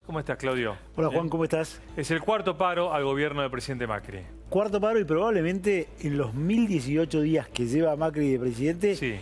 ¿Cómo estás, Claudio? Hola, Juan, ¿cómo estás? Es el cuarto paro al gobierno del presidente Macri. Cuarto paro y probablemente en los 1018 días que lleva Macri de presidente, Sí.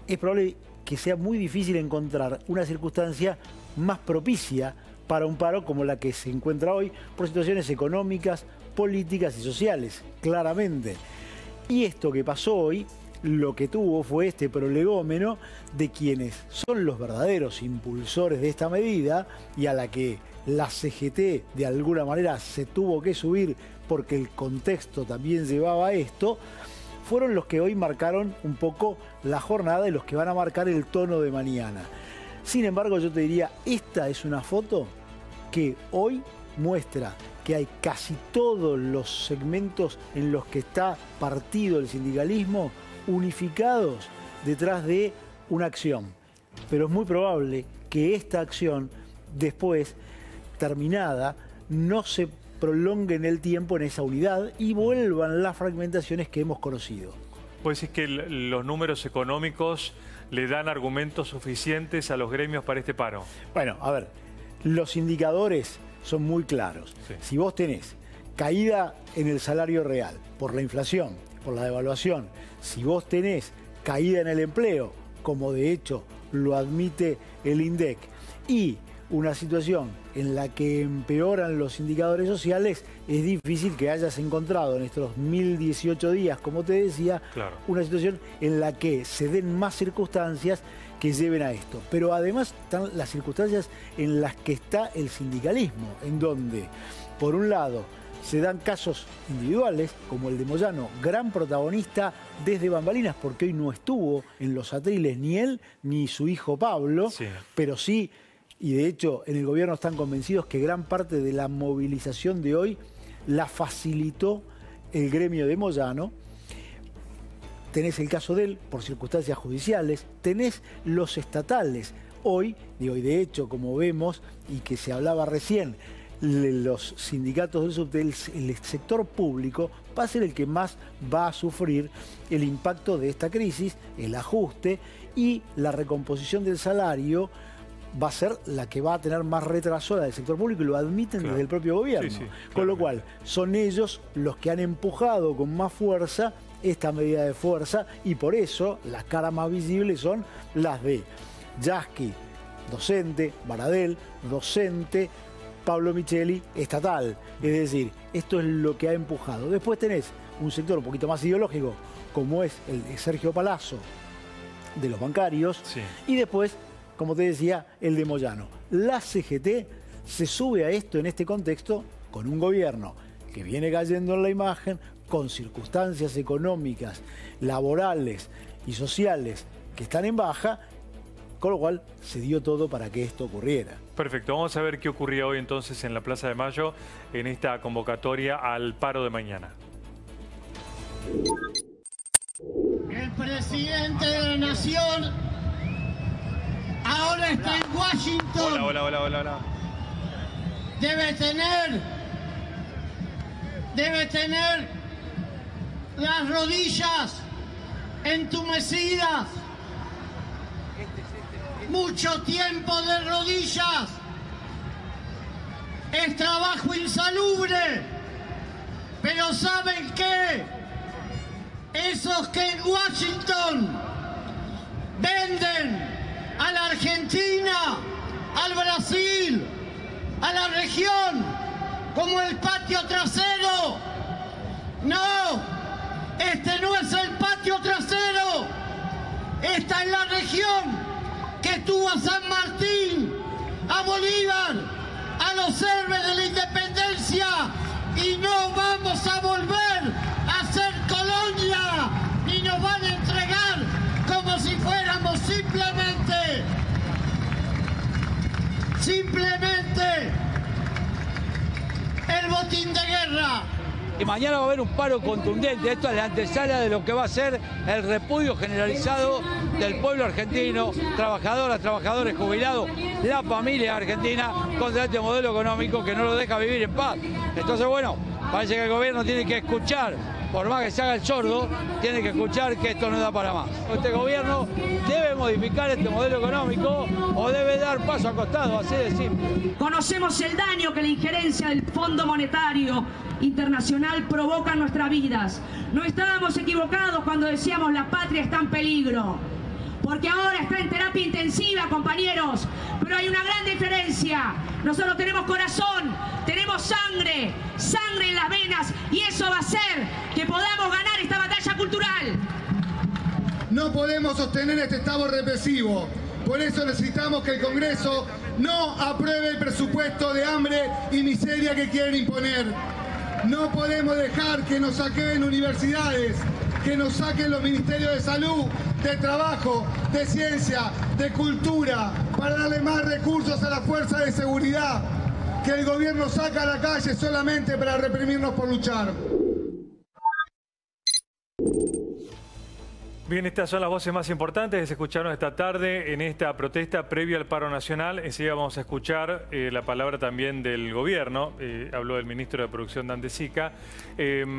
es probable que sea muy difícil encontrar una circunstancia más propicia para un paro como la que se encuentra hoy por situaciones económicas, políticas y sociales, claramente. Y esto que pasó hoy, lo que tuvo fue este prolegómeno de quienes son los verdaderos impulsores de esta medida y a la que la CGT de alguna manera se tuvo que subir porque el contexto también llevaba a esto, fueron los que hoy marcaron un poco la jornada y los que van a marcar el tono de mañana. Sin embargo, yo te diría, esta es una foto que hoy muestra que hay casi todos los segmentos en los que está partido el sindicalismo unificados detrás de una acción. Pero es muy probable que esta acción, después, terminada, no se prolongue en el tiempo en esa unidad y vuelvan las fragmentaciones que hemos conocido. Pues es que los números económicos le dan argumentos suficientes a los gremios para este paro. Bueno, a ver, los indicadores son muy claros. Sí. Si vos tenés caída en el salario real por la inflación, por la devaluación, si vos tenés caída en el empleo, como de hecho lo admite el INDEC, y una situación en la que empeoran los indicadores sociales, es difícil que hayas encontrado en estos 1018 días, como te decía, Claro. una situación en la que se den más circunstancias que lleven a esto. Pero además están las circunstancias en las que está el sindicalismo, en donde, por un lado, se dan casos individuales, como el de Moyano, gran protagonista desde bambalinas, porque hoy no estuvo en los atriles ni él ni su hijo Pablo, Sí. pero sí, y de hecho en el gobierno están convencidos que gran parte de la movilización de hoy la facilitó el gremio de Moyano. Tenés el caso de él por circunstancias judiciales, tenés los estatales. Hoy, y de hecho, como vemos y que se hablaba recién, los sindicatos del subte, el sector público va a ser el que más va a sufrir el impacto de esta crisis, el ajuste y la recomposición del salario va a ser la que va a tener más retraso, la del sector público, y lo admiten Claro. desde el propio gobierno. Sí, sí, Con lo claramente. cual, son ellos los que han empujado con más fuerza esta medida de fuerza y por eso las caras más visibles son las de Yasky, docente, Baradel, docente, Pablo Micheli, estatal. Es decir, esto es lo que ha empujado. Después tenés un sector un poquito más ideológico, como es el de Sergio Palazzo, de los bancarios, Sí. y después, como te decía, el de Moyano. La CGT se sube a esto en este contexto con un gobierno que viene cayendo en la imagen, con circunstancias económicas, laborales y sociales que están en baja, con lo cual se dio todo para que esto ocurriera. Perfecto, vamos a ver qué ocurría hoy entonces en la Plaza de Mayo en esta convocatoria al paro de mañana. El presidente de la nación ahora está en Washington. Hola. Debe tener las rodillas entumecidas. Mucho tiempo de rodillas. Es trabajo insalubre. Pero ¿saben qué? Esos que en Washington venden a la Argentina, al Brasil, a la región, como el patio trasero. No, este no es el patio trasero. Esta es la región que tuvo a San Martín, a Bolívar, a los héroes de la independencia, y no vamos a volver a ser colonia, ni nos van a entregar como si fuéramos simplemente el botín de guerra. Y mañana va a haber un paro contundente. Esto es la antesala de lo que va a ser el repudio generalizado del pueblo argentino, trabajadoras, trabajadores, jubilados, la familia argentina contra este modelo económico que no lo deja vivir en paz. Entonces, bueno, parece que el gobierno tiene que escuchar por más que se haga el sordo, tiene que escuchar que esto no da para más. Este gobierno debe modificar este modelo económico o debe dar paso al costado, así de simple. Conocemos el daño que la injerencia del Fondo Monetario Internacional provoca en nuestras vidas. No estábamos equivocados cuando decíamos la patria está en peligro, porque ahora está en terapia intensiva, compañeros, pero hay una gran diferencia. Nosotros tenemos corazón, tenemos sangre, sangre en las venas, y eso va a hacer que podamos ganar esta batalla cultural. No podemos sostener este estado represivo. Por eso necesitamos que el Congreso no apruebe el presupuesto de hambre y miseria que quieren imponer. No podemos dejar que nos saquen universidades, que nos saquen los ministerios de salud, de trabajo, de ciencia, de cultura, para darle más recursos a la fuerza de seguridad, que el gobierno saca a la calle solamente para reprimirnos por luchar. Bien, estas son las voces más importantes que se escucharon esta tarde en esta protesta previa al paro nacional. Enseguida vamos a escuchar la palabra también del gobierno. Habló del ministro de Producción, Dante Sica.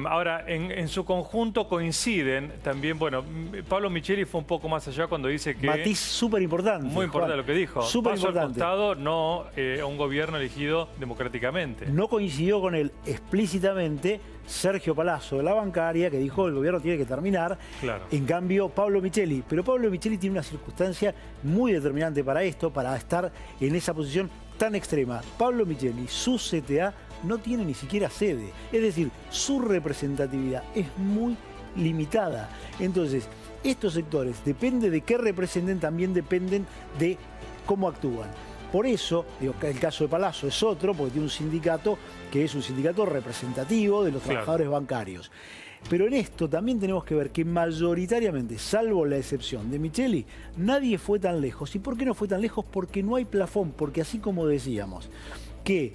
Ahora, en su conjunto coinciden también, bueno, Pablo Micheli fue un poco más allá cuando dice que... Matiz súper importante. Muy importante Juan, lo que dijo. Súper importante. Paso al costado, no a un gobierno elegido democráticamente. No coincidió con él explícitamente Sergio Palazzo de la bancaria, que dijo el gobierno tiene que terminar. Claro. En cambio, Pablo Micheli. Pero Pablo Micheli tiene una circunstancia muy determinante para esto, para estar en esa posición tan extrema. Pablo Micheli, su CTA, no tiene ni siquiera sede. Es decir, su representatividad es muy limitada. Entonces, estos sectores, depende de qué representen, también dependen de cómo actúan. Por eso, digo, el caso de Palazzo es otro, porque tiene un sindicato que es un sindicato representativo de los trabajadores bancarios. Pero en esto también tenemos que ver que mayoritariamente, salvo la excepción de Micheli, nadie fue tan lejos. ¿Y por qué no fue tan lejos? Porque no hay plafón, porque así como decíamos que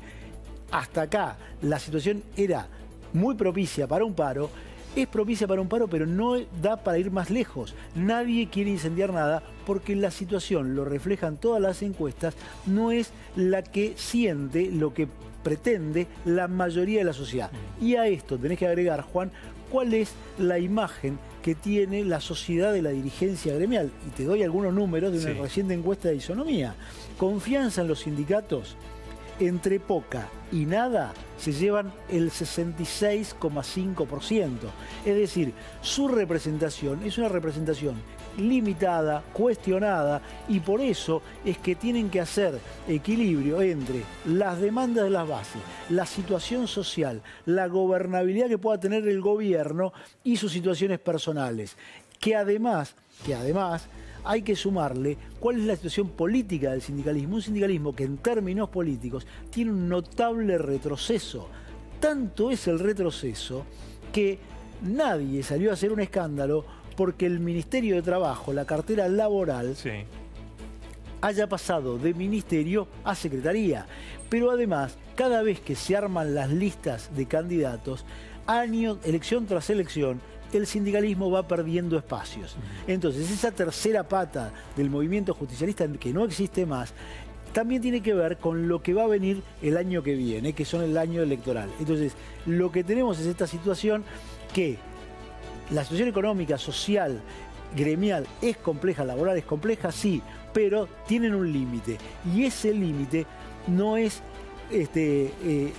hasta acá la situación era muy propicia para un paro, es propicia para un paro, pero no da para ir más lejos. Nadie quiere incendiar nada porque la situación, lo reflejan todas las encuestas, no es la que siente, lo que pretende la mayoría de la sociedad. Y a esto tenés que agregar, Juan, cuál es la imagen que tiene la sociedad de la dirigencia gremial. Y te doy algunos números de una reciente encuesta de Isonomía. Confianza en los sindicatos, entre poca y nada, se llevan el 66,5%. Es decir, su representación es una representación limitada, cuestionada, y por eso es que tienen que hacer equilibrio entre las demandas de las bases, la situación social, la gobernabilidad que pueda tener el gobierno y sus situaciones personales. Que además hay que sumarle cuál es la situación política del sindicalismo. Un sindicalismo que en términos políticos tiene un notable retroceso. Tanto es el retroceso que nadie salió a hacer un escándalo porque el Ministerio de Trabajo, la cartera laboral, haya pasado de ministerio a secretaría. Pero además, cada vez que se arman las listas de candidatos, elección tras elección, el sindicalismo va perdiendo espacios. Entonces, esa tercera pata del movimiento justicialista, que no existe más, también tiene que ver con lo que va a venir el año que viene, que son el año electoral. Entonces, lo que tenemos es esta situación que la situación económica, social, gremial es compleja, laboral es compleja, sí, pero tienen un límite. Y ese límite no es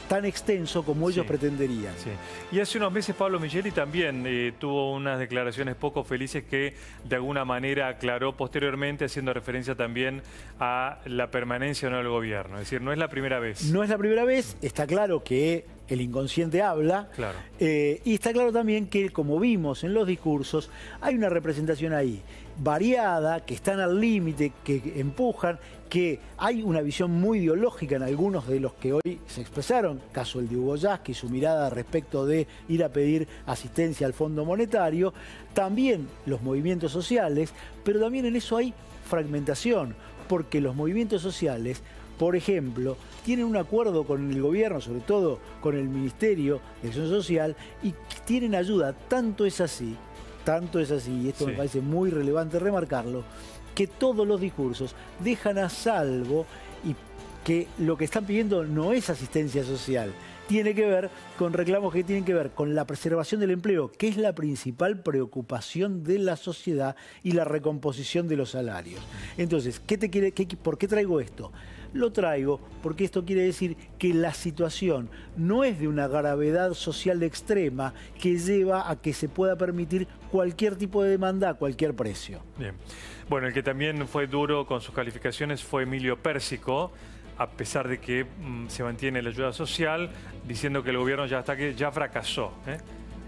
tan extenso como ellos pretenderían. Y hace unos meses Pablo Micheli también tuvo unas declaraciones poco felices que de alguna manera aclaró posteriormente, haciendo referencia también a la permanencia o no del gobierno. Es decir, no es la primera vez. No es la primera vez, está claro que el inconsciente habla, y está claro también que, como vimos en los discursos, hay una representación ahí variada, que están al límite, que empujan, que hay una visión muy ideológica en algunos de los que hoy se expresaron, caso el de Hugo Yasky, su mirada respecto de ir a pedir asistencia al Fondo Monetario, también los movimientos sociales, pero también en eso hay fragmentación, porque los movimientos sociales, por ejemplo, tienen un acuerdo con el gobierno, sobre todo con el Ministerio de Acción Social, y tienen ayuda. Tanto es así, y esto me parece muy relevante remarcarlo, que todos los discursos dejan a salvo y que lo que están pidiendo no es asistencia social, tiene que ver con reclamos que tienen que ver con la preservación del empleo, que es la principal preocupación de la sociedad, y la recomposición de los salarios. Entonces, ¿por qué traigo esto? Lo traigo porque esto quiere decir que la situación no es de una gravedad social extrema que lleva a que se pueda permitir cualquier tipo de demanda a cualquier precio. Bien. Bueno, el que también fue duro con sus calificaciones fue Emilio Pérsico, a pesar de que se mantiene la ayuda social, diciendo que el gobierno ya fracasó,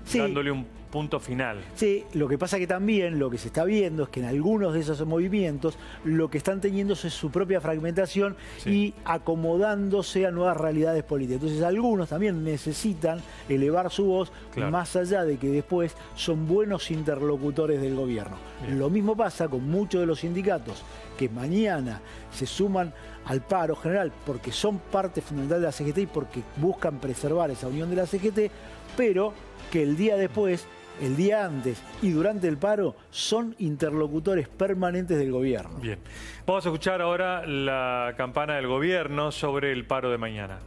sí, dándole un punto final. Sí, lo que pasa que también lo que se está viendo es que en algunos de esos movimientos lo que están teniendo es su propia fragmentación, sí, y acomodándose a nuevas realidades políticas. Entonces algunos también necesitan elevar su voz, claro, más allá de que después son buenos interlocutores del gobierno. Bien. Lo mismo pasa con muchos de los sindicatos que mañana se suman al paro general porque son parte fundamental de la CGT y porque buscan preservar esa unión de la CGT, pero que el día después, el día antes y durante el paro son interlocutores permanentes del gobierno. Bien. Vamos a escuchar ahora la campana del gobierno sobre el paro de mañana.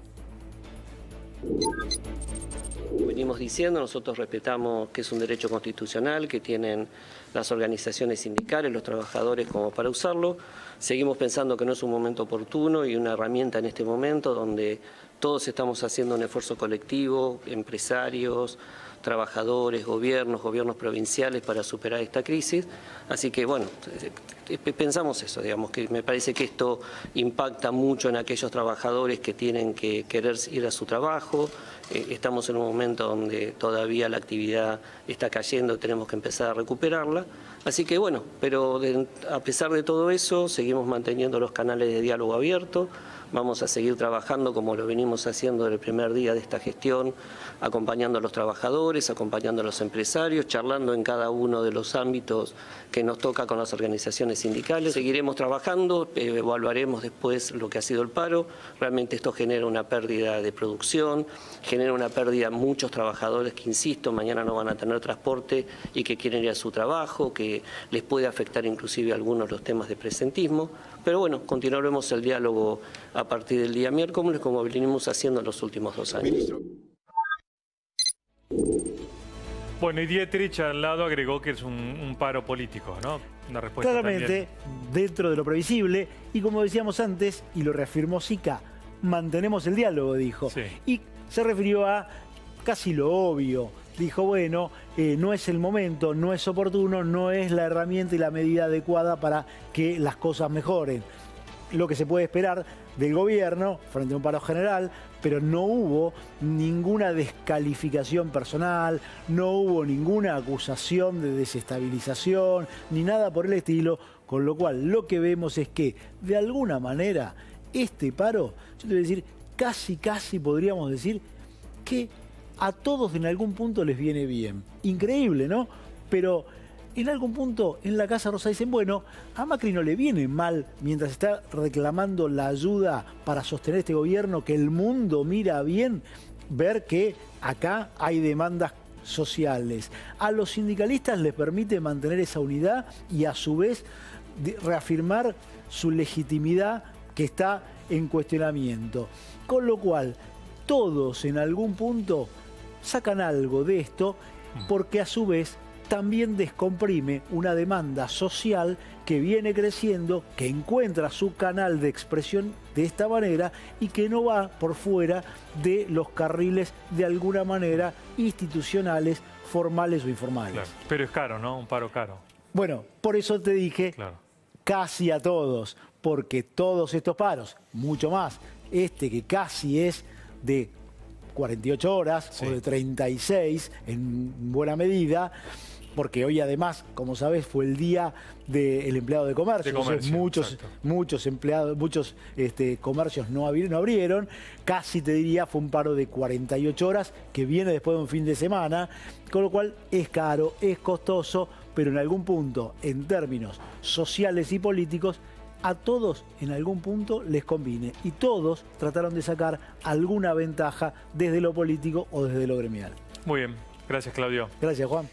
Venimos diciendo, nosotros respetamos que es un derecho constitucional, que tienen las organizaciones sindicales, los trabajadores como para usarlo. Seguimos pensando que no es un momento oportuno y una herramienta en este momento donde todos estamos haciendo un esfuerzo colectivo, empresarios, trabajadores, gobiernos provinciales para superar esta crisis. Así que bueno, pensamos eso, digamos, que me parece que esto impacta mucho en aquellos trabajadores que tienen que querer ir a su trabajo. Estamos en un momento donde todavía la actividad está cayendo, tenemos que empezar a recuperarla. Así que bueno, pero a pesar de todo eso, seguimos manteniendo los canales de diálogo abiertos. Vamos a seguir trabajando como lo venimos haciendo desde el primer día de esta gestión, acompañando a los trabajadores, acompañando a los empresarios, charlando en cada uno de los ámbitos que nos toca con las organizaciones sindicales. Seguiremos trabajando, evaluaremos después lo que ha sido el paro. Realmente esto genera una pérdida de producción, genera una pérdida de muchos trabajadores que, insisto, mañana no van a tener transporte y que quieren ir a su trabajo, que les puede afectar inclusive algunos los temas de presentismo. Pero bueno, continuaremos el diálogo a partir del día miércoles, como venimos haciendo en los últimos 2 años. Bueno, y Dietrich al lado agregó que es un paro político, ¿no? Una respuesta claramente también dentro de lo previsible, y como decíamos antes, y lo reafirmó Sica, mantenemos el diálogo, dijo. Sí. Y se refirió a casi lo obvio. Dijo, bueno, no es el momento, no es oportuno, no es la herramienta y la medida adecuada para que las cosas mejoren. Lo que se puede esperar del gobierno frente a un paro general, pero no hubo ninguna descalificación personal, no hubo ninguna acusación de desestabilización, ni nada por el estilo, con lo cual lo que vemos es que, de alguna manera, este paro, yo te voy a decir, casi podríamos decir que a todos en algún punto les viene bien. Increíble, ¿no? Pero en algún punto en la Casa Rosada dicen, bueno, a Macri no le viene mal mientras está reclamando la ayuda para sostener este gobierno, que el mundo mira bien, ver que acá hay demandas sociales. A los sindicalistas les permite mantener esa unidad y a su vez reafirmar su legitimidad que está en cuestionamiento. Con lo cual, todos en algún punto sacan algo de esto, porque a su vez también descomprime una demanda social que viene creciendo, que encuentra su canal de expresión de esta manera y que no va por fuera de los carriles de alguna manera institucionales, formales o informales. Claro. Pero es caro, ¿no? Un paro caro. Bueno, por eso te dije, claro, casi a todos, porque todos estos paros, mucho más, este que casi es de 48 horas, sí, o de 36 en buena medida, porque hoy además, como sabes, fue el día del empleado de comercio. Entonces, muchos empleados, muchos comercios no abrieron. Casi te diría fue un paro de 48 horas que viene después de un fin de semana, con lo cual es caro, es costoso, pero en algún punto, en términos sociales y políticos, a todos en algún punto les conviene y todos trataron de sacar alguna ventaja desde lo político o desde lo gremial. Muy bien, gracias Claudio. Gracias Juan.